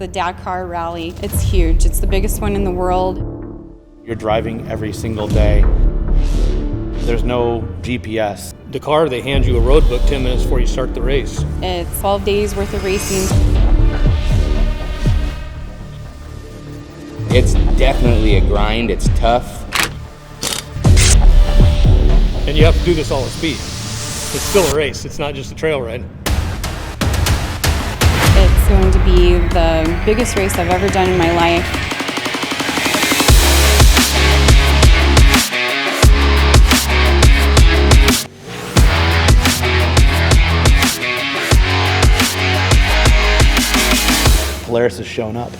The Dakar Rally. It's huge. It's the biggest one in the world. You're driving every single day. There's no GPS. Dakar, they hand you a road book 10 minutes before you start the race. It's 12 days worth of racing. It's definitely a grind. It's tough. And you have to do this all at speed. It's still a race. It's not just a trail ride. It's going to be the biggest race I've ever done in my life. Polaris has shown up.